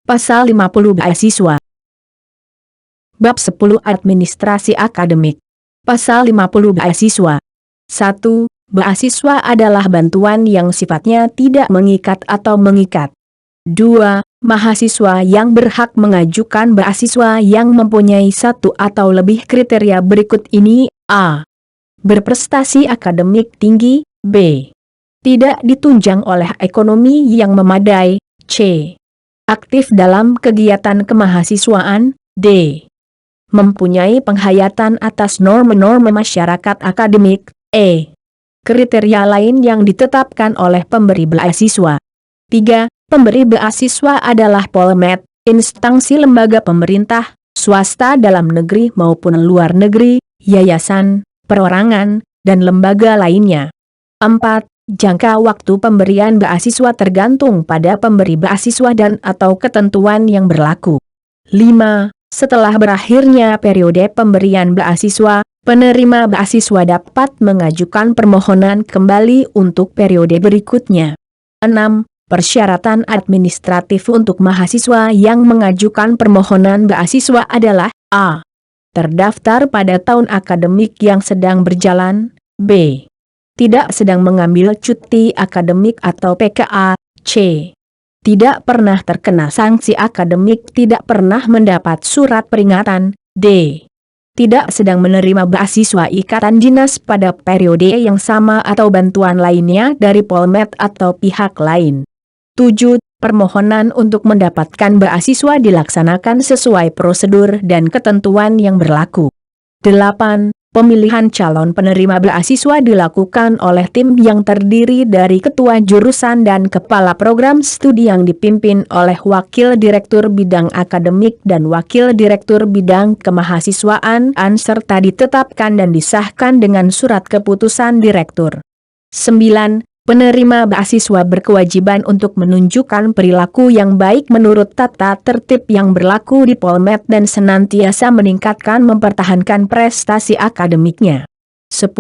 Pasal 50 Beasiswa. Bab 10 Administrasi Akademik. Pasal 50 Beasiswa. 1. Beasiswa adalah bantuan yang sifatnya tidak mengikat atau mengikat. 2. Mahasiswa yang berhak mengajukan beasiswa yang mempunyai satu atau lebih kriteria berikut ini: A. Berprestasi akademik tinggi. B. Tidak ditunjang oleh ekonomi yang memadai. C. Aktif dalam kegiatan kemahasiswaan. D. Mempunyai penghayatan atas norma-norma masyarakat akademik. E. Kriteria lain yang ditetapkan oleh pemberi beasiswa. 3. Pemberi beasiswa adalah Polmed, instansi lembaga pemerintah, swasta dalam negeri maupun luar negeri, yayasan, perorangan, dan lembaga lainnya. 4. Jangka waktu pemberian beasiswa tergantung pada pemberi beasiswa dan atau ketentuan yang berlaku. 5. Setelah berakhirnya periode pemberian beasiswa, penerima beasiswa dapat mengajukan permohonan kembali untuk periode berikutnya. 6. Persyaratan administratif untuk mahasiswa yang mengajukan permohonan beasiswa adalah: A. Terdaftar pada tahun akademik yang sedang berjalan. B. Tidak sedang mengambil cuti akademik atau PKA. C. Tidak pernah terkena sanksi akademik, tidak pernah mendapat surat peringatan. D. Tidak sedang menerima beasiswa ikatan dinas pada periode yang sama atau bantuan lainnya dari Polmed atau pihak lain. 7. Permohonan untuk mendapatkan beasiswa dilaksanakan sesuai prosedur dan ketentuan yang berlaku. 8. Pemilihan calon penerima beasiswa dilakukan oleh tim yang terdiri dari ketua jurusan dan kepala program studi yang dipimpin oleh wakil direktur bidang akademik dan wakil direktur bidang kemahasiswaan serta ditetapkan dan disahkan dengan surat keputusan direktur. 9. Penerima beasiswa berkewajiban untuk menunjukkan perilaku yang baik menurut tata tertib yang berlaku di Polmed dan senantiasa meningkatkan mempertahankan prestasi akademiknya. 10.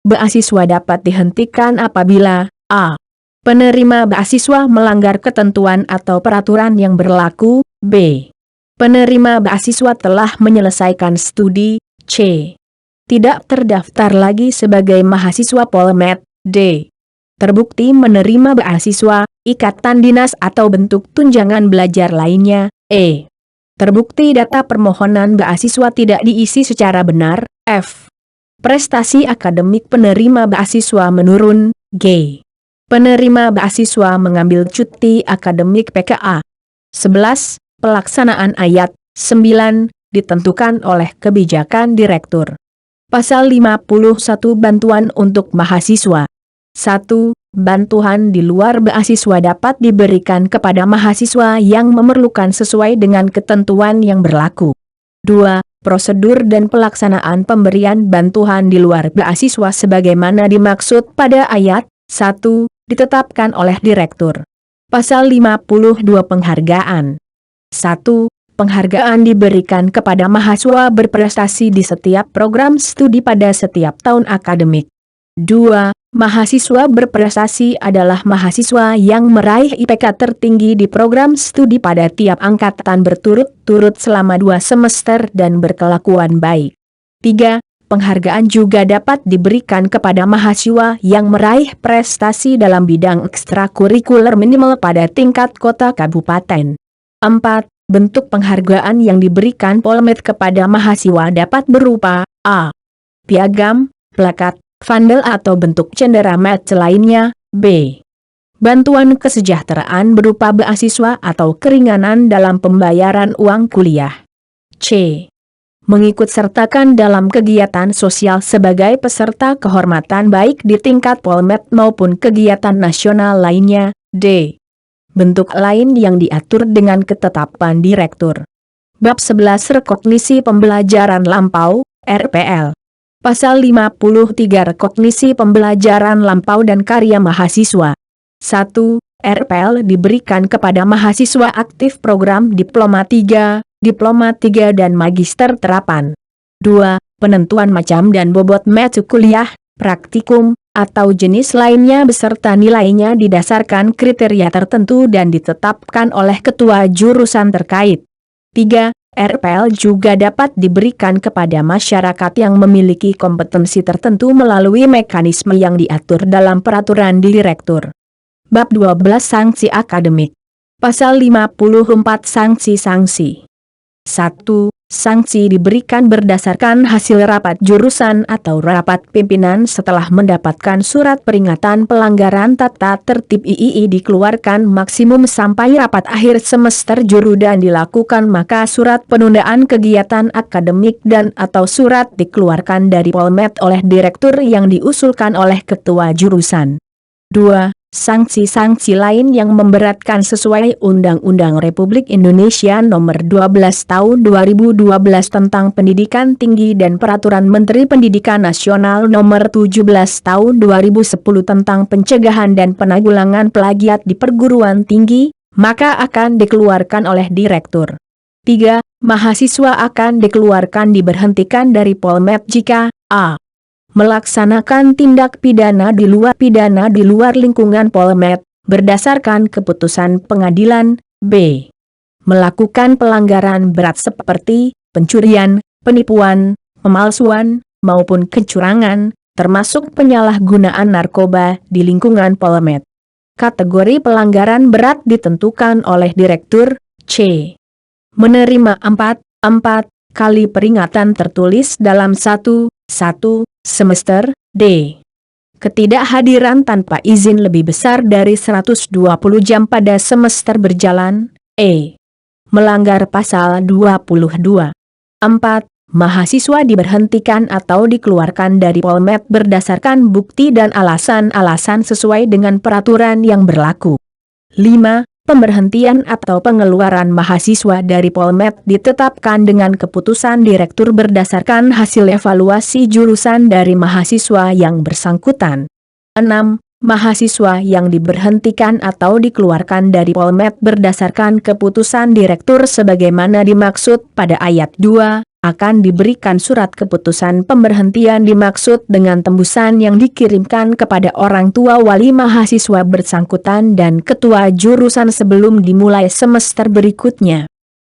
Beasiswa dapat dihentikan apabila: A. Penerima beasiswa melanggar ketentuan atau peraturan yang berlaku. B. Penerima beasiswa telah menyelesaikan studi. C. Tidak terdaftar lagi sebagai mahasiswa Polmed. D. Terbukti menerima beasiswa, ikatan dinas atau bentuk tunjangan belajar lainnya. E. Terbukti data permohonan beasiswa tidak diisi secara benar. F. Prestasi akademik penerima beasiswa menurun. G. Penerima beasiswa mengambil cuti akademik PKA. 11. Pelaksanaan ayat 9 ditentukan oleh kebijakan direktur. Pasal 51 Bantuan untuk mahasiswa. 1. Bantuan di luar beasiswa dapat diberikan kepada mahasiswa yang memerlukan sesuai dengan ketentuan yang berlaku. 2. Prosedur dan pelaksanaan pemberian bantuan di luar beasiswa sebagaimana dimaksud pada ayat 1 ditetapkan oleh direktur. Pasal 52 Penghargaan. 1. Penghargaan diberikan kepada mahasiswa berprestasi di setiap program studi pada setiap tahun akademik. 2. Mahasiswa berprestasi adalah mahasiswa yang meraih IPK tertinggi di program studi pada tiap angkatan berturut-turut selama 2 semester dan berkelakuan baik. 3. Penghargaan juga dapat diberikan kepada mahasiswa yang meraih prestasi dalam bidang ekstrakurikuler minimal pada tingkat kota kabupaten. 4. Bentuk penghargaan yang diberikan Polmed kepada mahasiswa dapat berupa: A. Piagam, plakat, vandel atau bentuk cenderamata lainnya. B. Bantuan kesejahteraan berupa beasiswa atau keringanan dalam pembayaran uang kuliah. C. Mengikut sertakan dalam kegiatan sosial sebagai peserta kehormatan baik di tingkat Polmed maupun kegiatan nasional lainnya. D. Bentuk lain yang diatur dengan ketetapan direktur. Bab 11 Rekognisi Pembelajaran Lampau, RPL. Pasal 53 Rekognisi Pembelajaran Lampau dan Karya Mahasiswa. 1. RPL diberikan kepada mahasiswa aktif program Diploma 3, Diploma 3 dan Magister Terapan. 2. Penentuan macam dan bobot mata kuliah, praktikum, atau jenis lainnya beserta nilainya didasarkan kriteria tertentu dan ditetapkan oleh ketua jurusan terkait. 3. RPL juga dapat diberikan kepada masyarakat yang memiliki kompetensi tertentu melalui mekanisme yang diatur dalam peraturan direktur. Bab 12 Sanksi Akademik. Pasal 54 Sanksi-sanksi. 1. Sanksi diberikan berdasarkan hasil rapat jurusan atau rapat pimpinan setelah mendapatkan surat peringatan pelanggaran tata tertib III dikeluarkan maksimum sampai rapat akhir semester juru dan dilakukan, maka surat penundaan kegiatan akademik dan atau surat dikeluarkan dari Polmed oleh direktur yang diusulkan oleh ketua jurusan. 2. Sanksi-sanksi lain yang memberatkan sesuai Undang-Undang Republik Indonesia Nomor 12 Tahun 2012 tentang Pendidikan Tinggi dan Peraturan Menteri Pendidikan Nasional Nomor 17 Tahun 2010 tentang Pencegahan dan Penanggulangan Plagiat di Perguruan Tinggi, maka akan dikeluarkan oleh direktur. 3. Mahasiswa akan dikeluarkan diberhentikan dari Polmed jika a. melaksanakan tindak pidana di luar lingkungan Polmed, berdasarkan keputusan pengadilan, b. melakukan pelanggaran berat seperti pencurian, penipuan, pemalsuan, maupun kecurangan, termasuk penyalahgunaan narkoba di lingkungan Polmed. Kategori pelanggaran berat ditentukan oleh direktur, c. menerima 4 kali peringatan tertulis dalam 1 semester, d. ketidakhadiran tanpa izin lebih besar dari 120 jam pada semester berjalan, e. melanggar pasal 22. 4. Mahasiswa diberhentikan atau dikeluarkan dari Polmed berdasarkan bukti dan alasan-alasan sesuai dengan peraturan yang berlaku. 5. Pemberhentian atau pengeluaran mahasiswa dari Polmed ditetapkan dengan keputusan direktur berdasarkan hasil evaluasi jurusan dari mahasiswa yang bersangkutan. 6. Mahasiswa yang diberhentikan atau dikeluarkan dari Polmed berdasarkan keputusan direktur sebagaimana dimaksud pada ayat 2, akan diberikan surat keputusan pemberhentian dimaksud dengan tembusan yang dikirimkan kepada orang tua wali mahasiswa bersangkutan dan ketua jurusan sebelum dimulai semester berikutnya.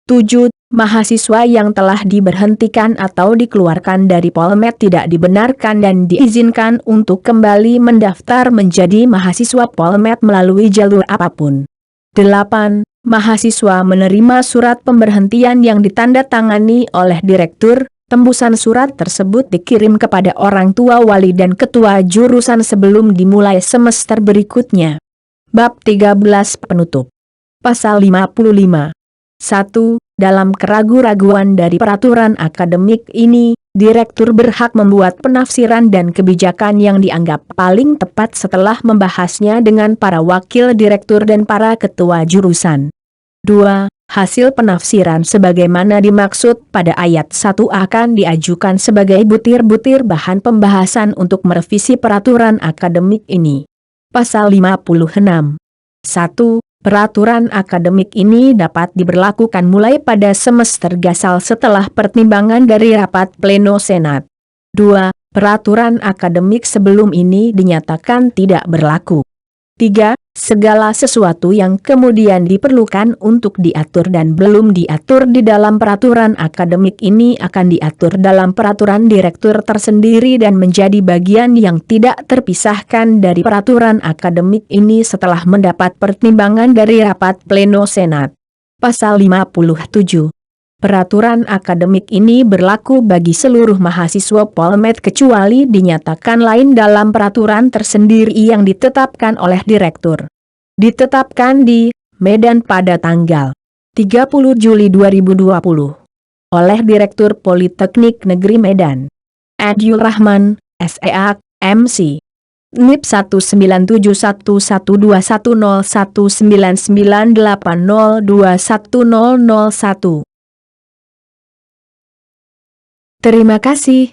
7. Mahasiswa yang telah diberhentikan atau dikeluarkan dari Polmed tidak dibenarkan dan diizinkan untuk kembali mendaftar menjadi mahasiswa Polmed melalui jalur apapun. 8. Mahasiswa menerima surat pemberhentian yang ditandatangani oleh direktur, tembusan surat tersebut dikirim kepada orang tua wali dan ketua jurusan sebelum dimulai semester berikutnya. Bab 13 Penutup. Pasal 55. 1. Dalam keraguan-raguan dari peraturan akademik ini, direktur berhak membuat penafsiran dan kebijakan yang dianggap paling tepat setelah membahasnya dengan para wakil direktur dan para ketua jurusan. 2. Hasil penafsiran sebagaimana dimaksud pada ayat 1 akan diajukan sebagai butir-butir bahan pembahasan untuk merevisi peraturan akademik ini. Pasal 56. 1. Peraturan akademik ini dapat diberlakukan mulai pada semester gasal setelah pertimbangan dari rapat pleno senat. 2. Peraturan akademik sebelum ini dinyatakan tidak berlaku. 3. Segala sesuatu yang kemudian diperlukan untuk diatur dan belum diatur di dalam peraturan akademik ini akan diatur dalam peraturan direktur tersendiri dan menjadi bagian yang tidak terpisahkan dari peraturan akademik ini setelah mendapat pertimbangan dari rapat pleno senat. Pasal 57. Peraturan akademik ini berlaku bagi seluruh mahasiswa Polmed kecuali dinyatakan lain dalam peraturan tersendiri yang ditetapkan oleh direktur. Ditetapkan di Medan pada tanggal 30 Juli 2020 oleh Direktur Politeknik Negeri Medan. Adiul Rahman, SEA, MC. NIP 19711011998021001. Terima kasih.